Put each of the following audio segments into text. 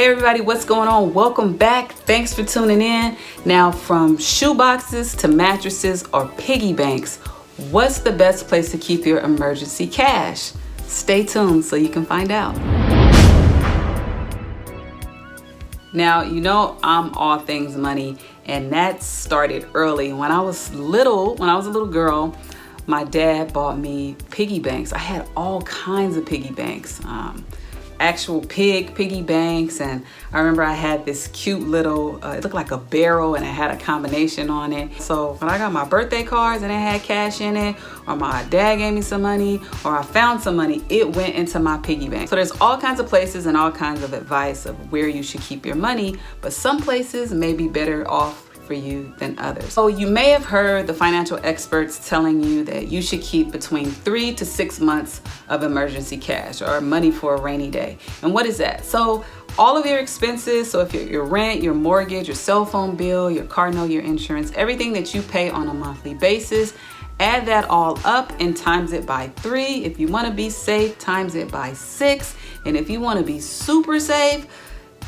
Hey everybody, what's going on? Welcome back. Thanks for tuning in. Now, from shoe boxes to mattresses or piggy banks, what's the best place to keep your emergency cash? Stay tuned so you can find out. Now, you know I'm all things money, and that started early. When I was a little girl, my dad bought me piggy banks. I had all kinds of piggy banks. Actual piggy banks, and I remember I had this cute little it looked like a barrel and it had a combination on it. So when I got my birthday cards and it had cash in it, or my dad gave me some money, or I found some money, it went into my piggy bank. So there's all kinds of places and all kinds of advice of where you should keep your money, but some places may be better off for you than others. So you may have heard the financial experts telling you that you should keep between 3 to 6 months of emergency cash or money for a rainy day. And what is that? So all of your expenses, so if your rent, your mortgage, your cell phone bill, your car note, your insurance, everything that you pay on a monthly basis, add that all up and times it by 3. If you want to be safe, times it by 6. And if you want to be super safe,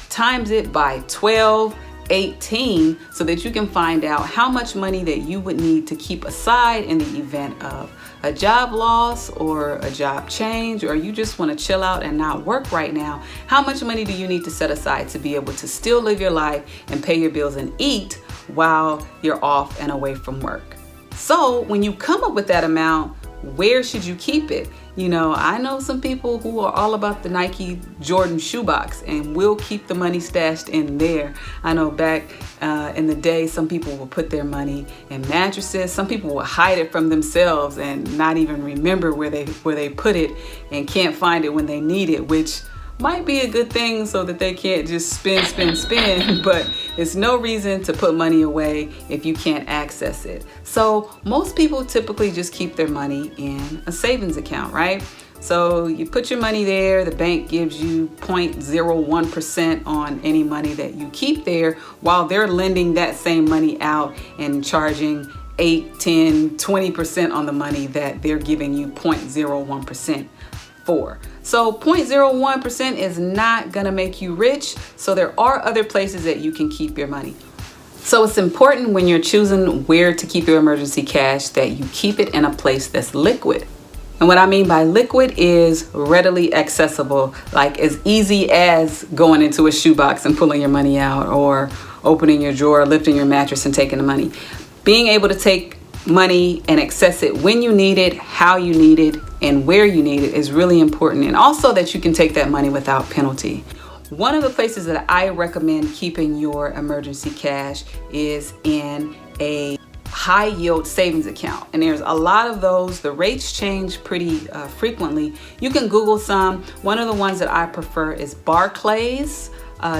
times it by 12, 18, so that you can find out how much money that you would need to keep aside in the event of a job loss or a job change, or you just want to chill out and not work right now. How much money do you need to set aside to be able to still live your life and pay your bills and eat while you're off and away from work? So when you come up with that amount, where should you keep it? You know, I know some people who are all about the Nike Jordan shoebox and will keep the money stashed in there. I know back in the day, some people will put their money in mattresses. Some people will hide it from themselves and not even remember where they put it and can't find it when they need it, which might be a good thing so that they can't just spend, but it's no reason to put money away if you can't access it. So most people typically just keep their money in a savings account, right? So you put your money there, the bank gives you 0.01% on any money that you keep there, while they're lending that same money out and charging 8, 10, 20% on the money that they're giving you 0.01% for. So 0.01% is not gonna make you rich. So there are other places that you can keep your money. So it's important when you're choosing where to keep your emergency cash that you keep it in a place that's liquid. And what I mean by liquid is readily accessible, like as easy as going into a shoebox and pulling your money out, or opening your drawer, lifting your mattress and taking the money. Being able to take money and access it when you need it, how you need it, and where you need it is really important. And also that you can take that money without penalty. One of the places that I recommend keeping your emergency cash is in a high yield savings account. And there's a lot of those. The rates change pretty frequently. You can Google some. One of the ones that I prefer is Barclays.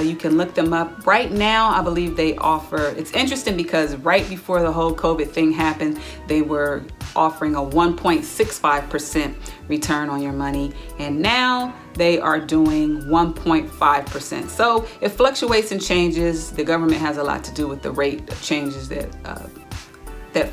You can look them up. Right now, I believe they offer, it's interesting because right before the whole COVID thing happened, they were offering a 1.65% return on your money. And now they are doing 1.5%. So it fluctuates and changes. The government has a lot to do with the rate changes that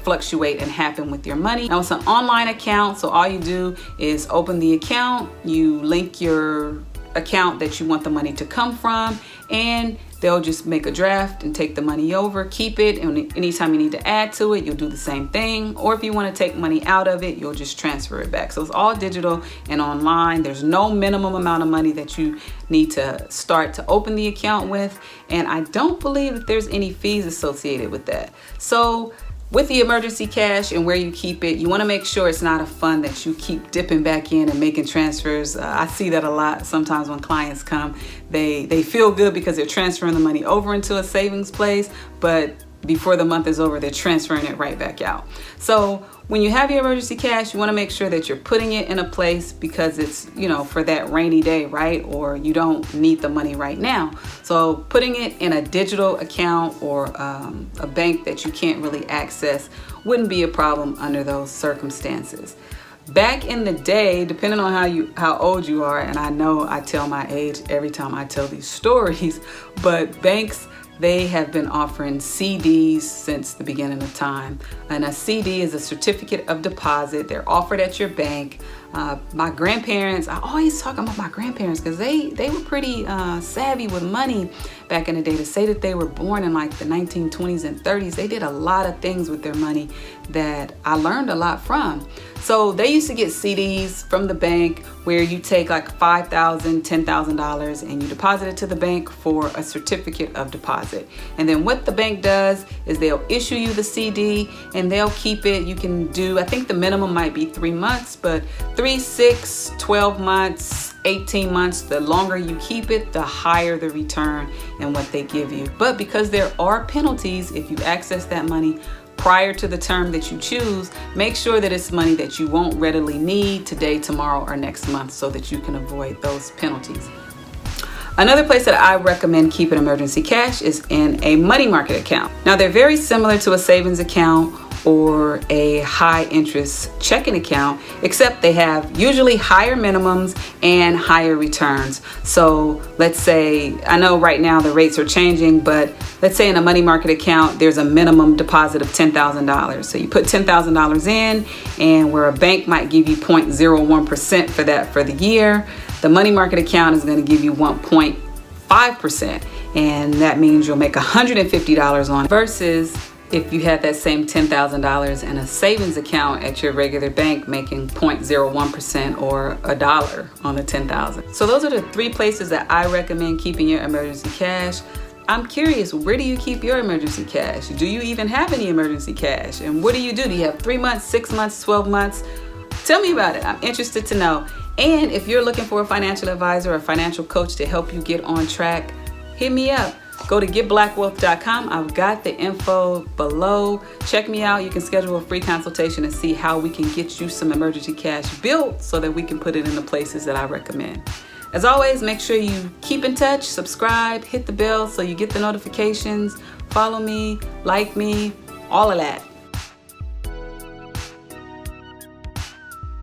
fluctuate and happen with your money. Now it's an online account, so all you do is open the account, you link your account that you want the money to come from, and they'll just make a draft and take the money over, keep it, and anytime you need to add to it, you'll do the same thing. Or if you want to take money out of it, you'll just transfer it back. So it's all digital and online. There's no minimum amount of money that you need to start to open the account with, and I don't believe that there's any fees associated with that. So with the emergency cash and where you keep it, you want to make sure it's not a fund that you keep dipping back in and making transfers. I see that a lot sometimes when clients come. They feel good because they're transferring the money over into a savings place, but before the month is over, they're transferring it right back out. So when you have your emergency cash, you want to make sure that you're putting it in a place because it's, you know, for that rainy day, right? Or you don't need the money right now. So putting it in a digital account or a bank that you can't really access wouldn't be a problem under those circumstances. Back in the day, depending on how old you are, and I know I tell my age every time I tell these stories, but banks, they have been offering CDs since the beginning of time. And a CD is a certificate of deposit. They're offered at your bank. My grandparents, I always talk about my grandparents because they were pretty savvy with money back in the day. To say that they were born in like the 1920s and 30s, they did a lot of things with their money that I learned a lot from. So they used to get CDs from the bank where you take like $5,000, $10,000 and you deposit it to the bank for a certificate of deposit. And then what the bank does is they'll issue you the CD and they'll keep it. You can do, I think the minimum might be 3 months, but 3, 6, 12 months, 18 months, the longer you keep it, the higher the return and what they give you. But because there are penalties if you access that money prior to the term that you choose, make sure that it's money that you won't readily need today, tomorrow, or next month so that you can avoid those penalties. Another place that I recommend keeping emergency cash is in a money market account. Now they're very similar to a savings account or a high interest checking account, except they have usually higher minimums and higher returns. So let's say, I know right now the rates are changing, but let's say in a money market account, there's a minimum deposit of $10,000. So you put $10,000 in, and where a bank might give you 0.01% for that for the year, the money market account is going to give you 1.5%. And that means you'll make $150 on it, versus if you had that same $10,000 in a savings account at your regular bank making 0.01% or $1 on the $10,000. So those are the 3 places that I recommend keeping your emergency cash. I'm curious, where do you keep your emergency cash? Do you even have any emergency cash? And what do you do? Do you have 3 months, 6 months, 12 months? Tell me about it. I'm interested to know. And if you're looking for a financial advisor or a financial coach to help you get on track, hit me up. Go to getblackwealth.com. I've got the info below. Check me out. You can schedule a free consultation and see how we can get you some emergency cash built so that we can put it in the places that I recommend. As always, make sure you keep in touch, subscribe, hit the bell so you get the notifications, follow me, like me, all of that.